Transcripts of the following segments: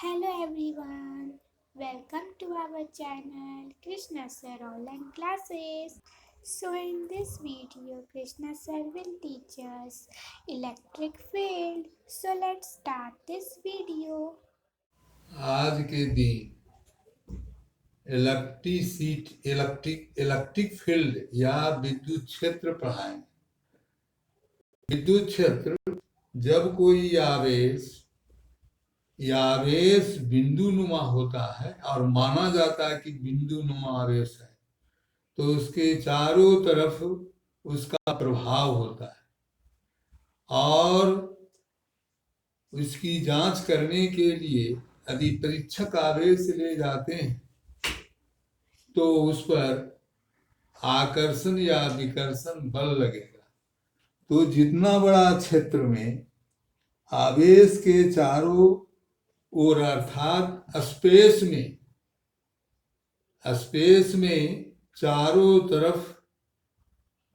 Hello everyone, welcome to our channel Krishna Sir Online Classes. So in this video Krishna Sir will teach us electric field. So let's start this video. आज के दिन electric field या विद्युत क्षेत्र पढ़ाएं। विद्युत क्षेत्र जब कोई आवेश बिंदु नुमा होता है और माना जाता है कि बिंदु नुमा आवेश है, तो उसके चारों तरफ उसका प्रभाव होता है। और उसकी जांच करने के लिए यदि परीक्षक आवेश ले जाते हैं तो उस पर आकर्षण या विकर्षण बल लगेगा। तो जितना बड़ा क्षेत्र में आवेश के चारों ओर अर्थात स्पेस में चारों तरफ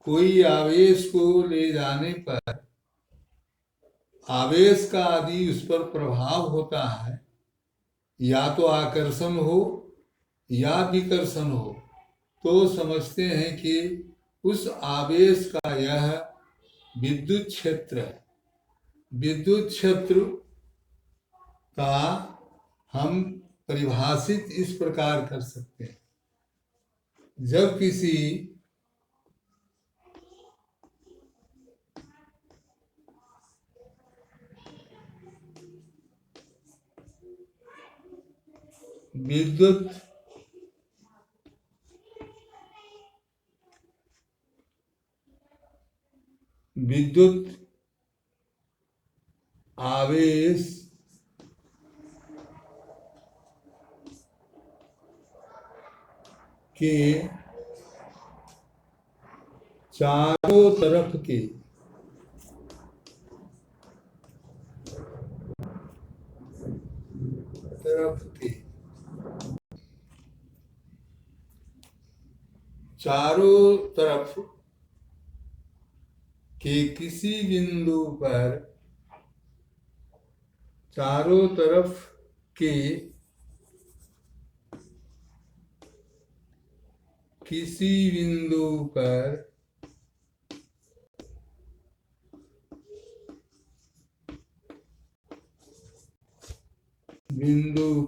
कोई आवेश को ले जाने पर आवेश का यदि उस पर प्रभाव होता है, या तो आकर्षण हो या विकर्षण हो, तो समझते हैं कि उस आवेश का यह विद्युत क्षेत्र है। विद्युत क्षेत्र का हम परिभाषित इस प्रकार कर सकते हैं। जब किसी विद्युत आवेश के चारों तरफ के चारों तरफ के किसी बिंदु पर चारों तरफ के किसी बिंदु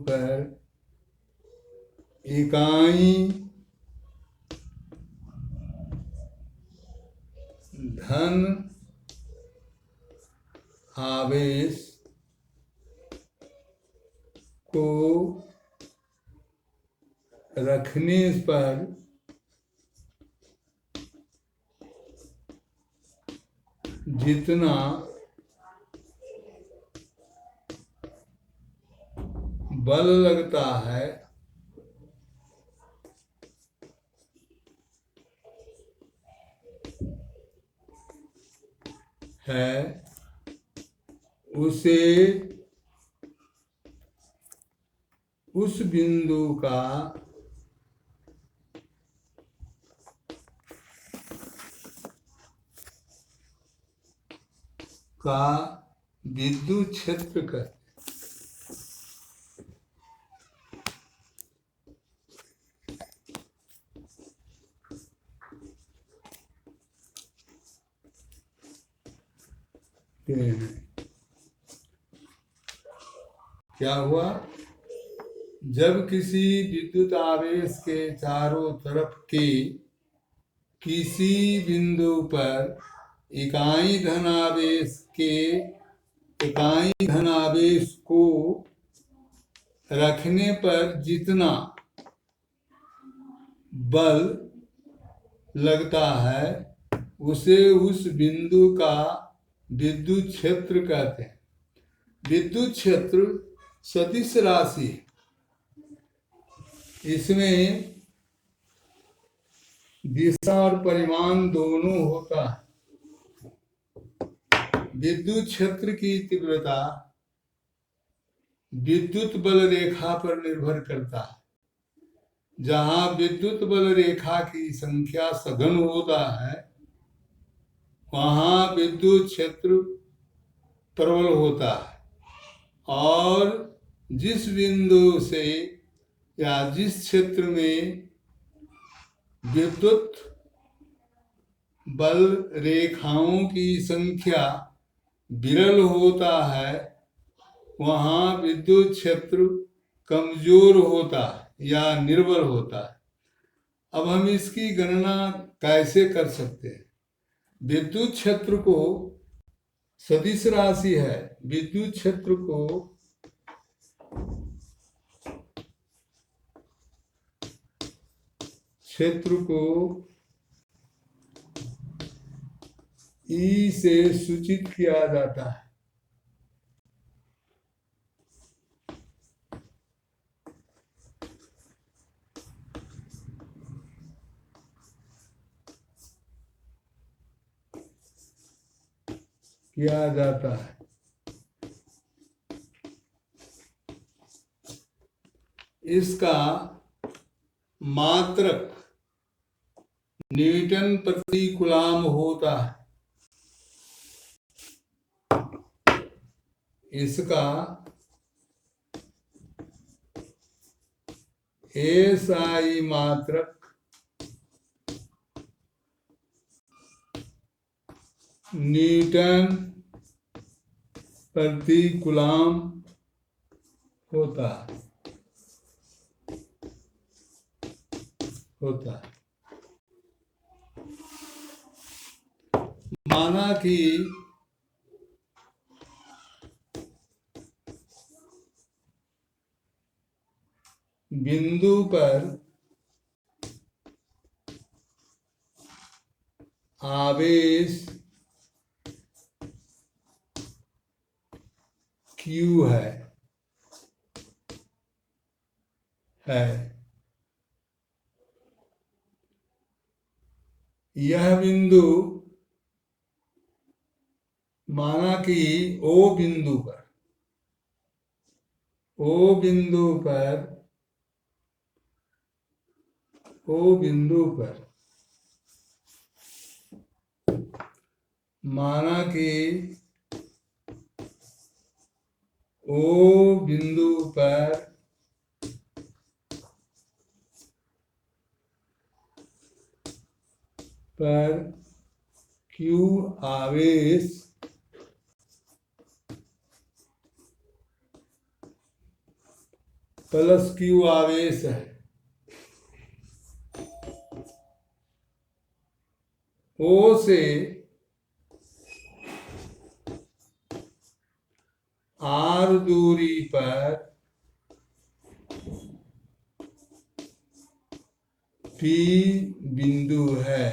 पर इकाई धन आवेश को रखने पर जितना बल लगता है उसे उस बिंदु का विद्युत क्षेत्र कहते हैं। क्या हुआ? जब किसी विद्युत आवेश के चारों तरफ के किसी बिंदु पर इकाई धनावेश को रखने पर जितना बल लगता है उसे उस बिंदु का विद्युत क्षेत्र कहते हैं। विद्युत क्षेत्र सदिश राशि है। इसमें दिशा और परिमाण दोनों होता है। विद्युत क्षेत्र की तीव्रता विद्युत बल रेखा पर निर्भर करता है। जहां विद्युत बल रेखा की संख्या सघन होता है, वहां विद्युत क्षेत्र प्रबल होता है, और जिस बिंदु से या जिस क्षेत्र में विद्युत बल रेखाओं की संख्या विरल होता है, वहाँ विद्युत क्षेत्र कमजोर होता है या निर्बल होता है। अब हम इसकी गणना कैसे कर सकते हैं? विद्युत क्षेत्र को सदिश राशि है। विद्युत क्षेत्र को ई से सूचित किया जाता है। इसका मात्रक न्यूटन प्रति कूलम होता है। इसका एसआई मात्रक न्यूटन प्रति कूलम होता है। माना कि बिंदु पर आवेश Q है। यह बिंदु माना कि O बिंदु पर माना कि O बिंदु पर Q आवेश प्लस Q आवेश है। O से R दूरी पर P बिंदु है।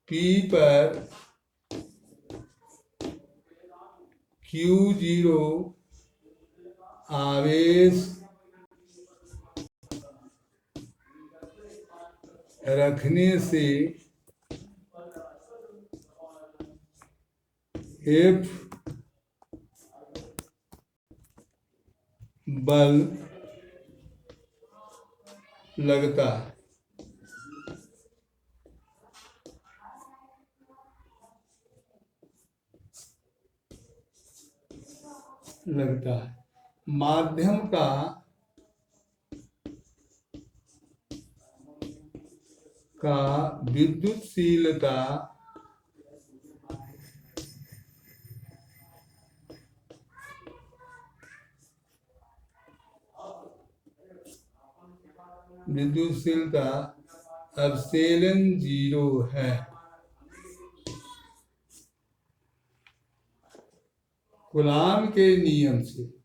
P पर Q0 आवेश रखने से F बल लगता है। माध्यम का विद्युतशीलता एप्सिलॉन 0 है। कूलॉम के नियम से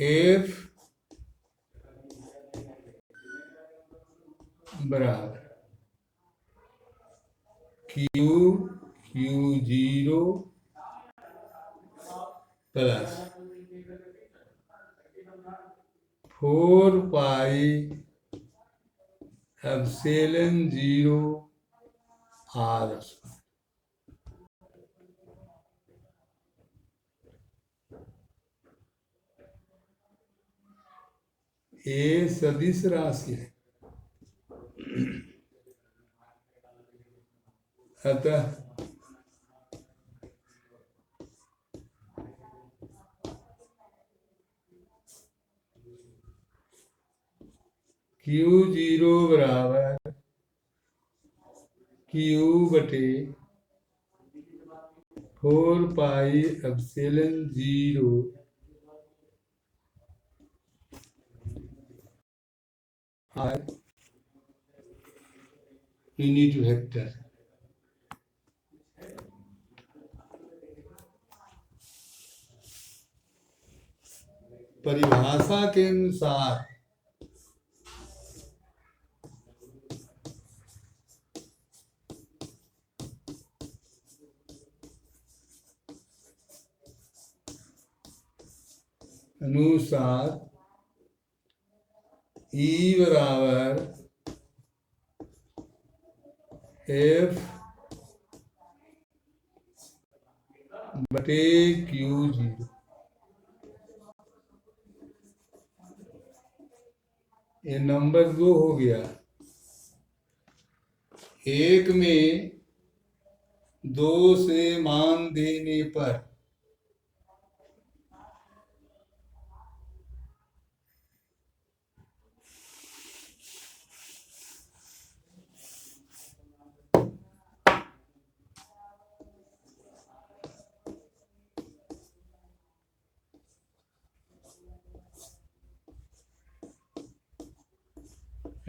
F बराबर Q0 plus 4 pi epsilon 0 r square. ये सदिश राशि है, अतः Q0 बराबर Q बटे 4 pi epsilon 0 r unit vector. परिभाषा के अनुसार E बराबर F बटे Q0। ये नंबर 2 हो गया। एक में 2 से मान देने पर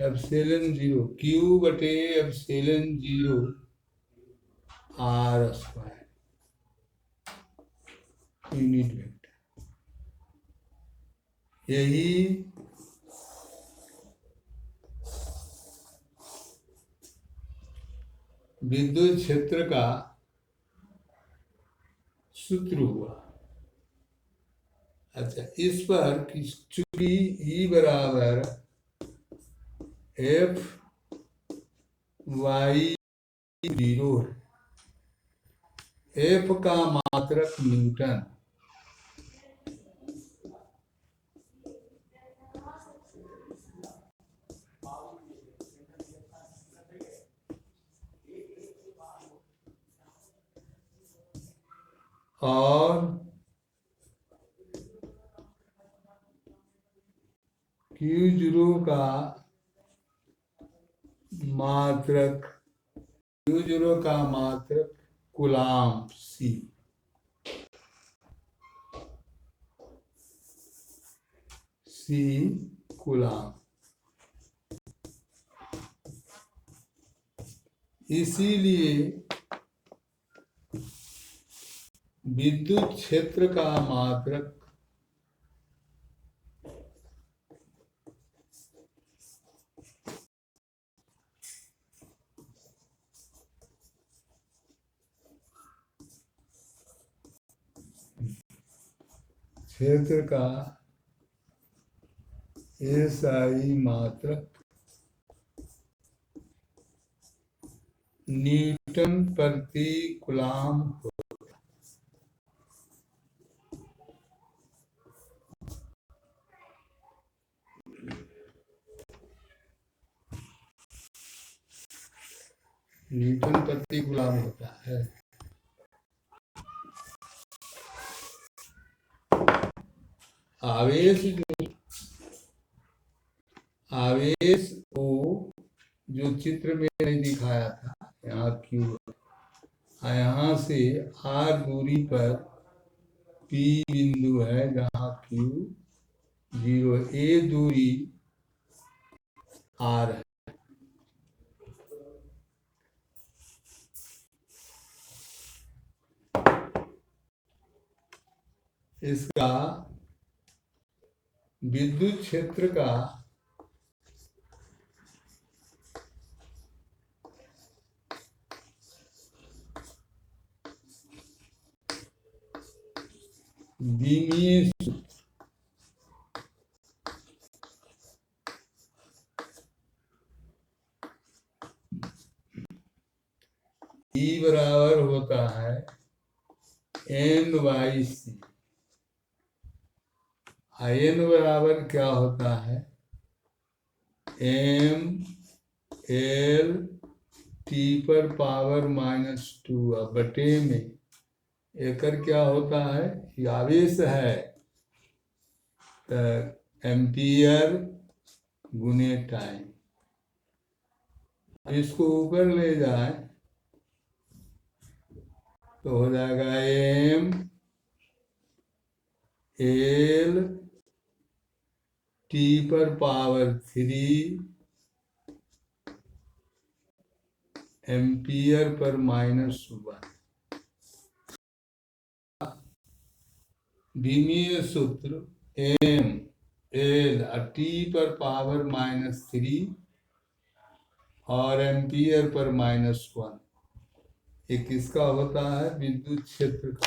एप्सिलॉन 0 Q बटे epsilon 0 r square unit vector. यही विद्युत क्षेत्र का सूत्र हुआ। अच्छा, इस पर चूंकि E बराबर F वाई 0 है, F का मात्रक न्यूटन, और Q0 का मात्रक कूलाम्ब C कूलाम्ब। इसीलिए विद्युत क्षेत्र का मात्रक क्षेत्र का SI मात्रक न्यूटन प्रति कूलाम्ब हो। न्यूटन प्रति कूलाम्ब होता है। आवेश O जो चित्र में दिखाया था, यहाँ Q, यहाँ से R दूरी पर P बिंदु है जहाँ Q0, A दूरी R है। इसका विद्युत क्षेत्र का विमीय E बराबर होता है n/c। n बराबर क्या होता है m l t पर पावर -2 बटे में एकर क्या होता है ये आवेश है तो एम्पियर गुने टाइम। इसको ऊपर ले जाए तो हो जाएगा m l t पर पावर 3 एम्पियर पर -1। विमीय सूत्र m l t पर पावर -3 और एम्पियर पर -1 ये किसका होता है विद्युत क्षेत्र का।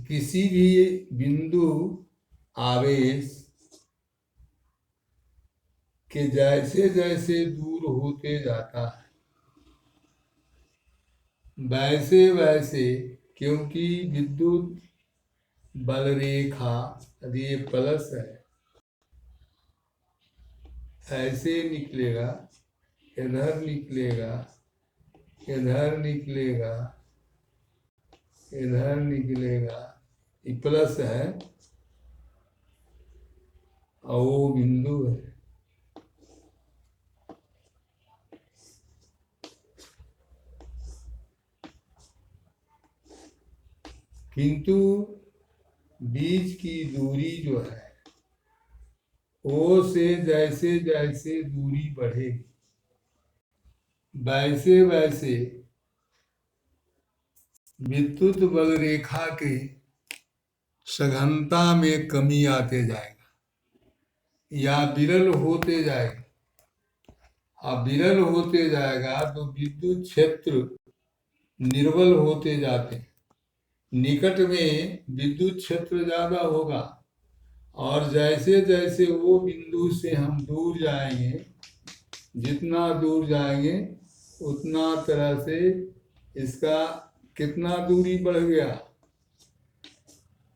किसी भी बिंदु आवेश के जैसे जैसे दूर होते जाता है वैसे वैसे, क्योंकि विद्युत बल रेखा यदि ये प्लस है ऐसे निकलेगा, इधर निकलेगा, इधर निकलेगा, इधर निकलेगा, ये प्लस है और वो बिंदु है। किंतु बीच की दूरी जो है O से जैसे जैसे दूरी बढ़ेगी वैसे वैसे विद्युत बल रेखा के सघनता में कमी आते जाएगा या विरल होते जाएगा। अब विरल होते जाएगा तो विद्युत क्षेत्र निर्बल होते जाते हैं। निकट में विद्युत क्षेत्र ज्यादा होगा और जैसे जैसे वो बिंदु से हम दूर जाएंगे, जितना दूर जाएंगे उतना तरह से इसका कितना दूरी बढ़ गया,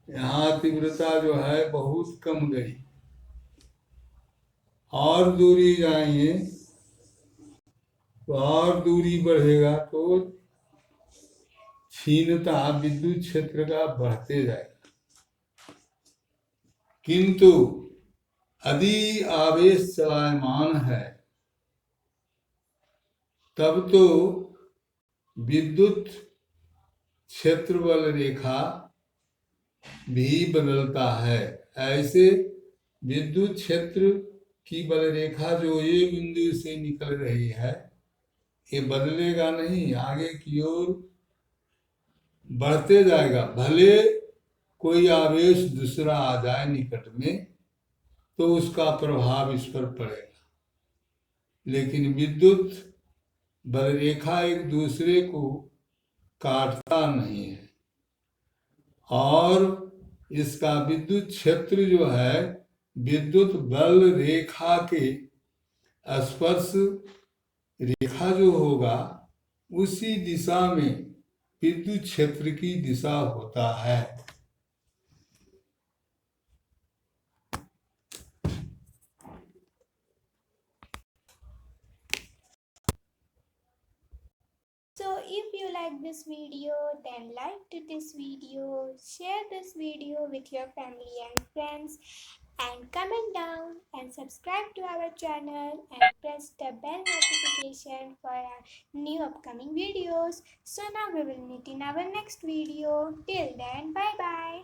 यहाँ तीव्रता जो है बहुत कम गई। और दूरी जाएंगे तो और दूरी बढ़ेगा तो क्षीणता विद्युत क्षेत्र का बढ़ते जाएगा। किंतु यदि आवेश चलायमान है तब तो विद्युत क्षेत्र बल रेखा भी बदलता है। ऐसे विद्युत क्षेत्र की बल रेखा जो ये बिंदु से निकल रही है ये बदलेगा नहीं, आगे की ओर बढ़ते जाएगा। भले कोई आवेश दूसरा आ जाए निकट में तो उसका प्रभाव इस पर पड़ेगा, लेकिन विद्युत बल रेखा एक दूसरे को काटता नहीं है और इसका विद्युत क्षेत्र जो है विद्युत बल रेखा के स्पर्श रेखा जो होगा उसी दिशा में विद्युत क्षेत्र की दिशा होता है। So if you like this video, then like to this video, share this video with your family and friends, and comment down and subscribe to our channel and press the bell notification for our new upcoming videos. So now we will meet in our next video. Till then, bye bye.